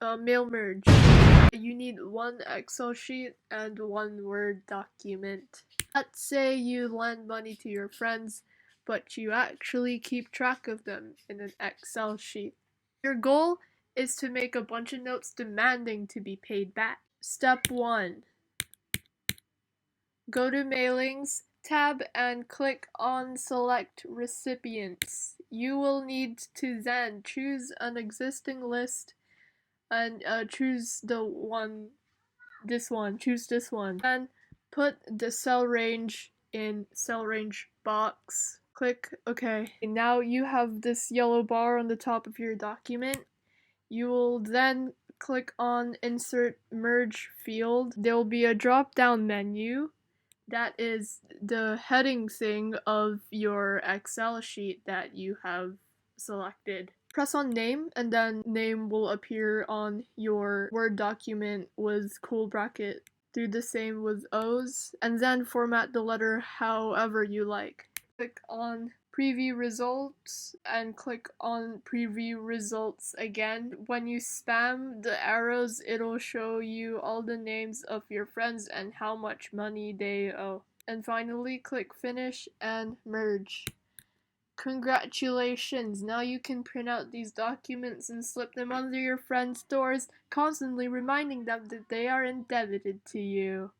Mail merge. You need one Excel sheet and one Word document. Let's say you lend money to your friends, but you actually keep track of them in an Excel sheet. Your goal is to make a bunch of notes demanding to be paid back. Step 1. Go to Mailings tab and click on Select Recipients. You will need to then choose an existing list and choose choose this one. Then put the cell range in cell range box. Click OK. Now you have this yellow bar on the top of your document. You will then click on Insert Merge field. There will be a drop down menu that is the heading thing of your Excel sheet that you have selected. Press on name and then name will appear on your Word document with cool bracket. Do the same with O's and then format the letter however you like. Click on preview results and click on preview results again. When you spam the arrows, it'll show you all the names of your friends and how much money they owe. And finally, click finish and merge. Congratulations! Now you can print out these documents and slip them under your friends' doors, constantly reminding them that they are indebted to you.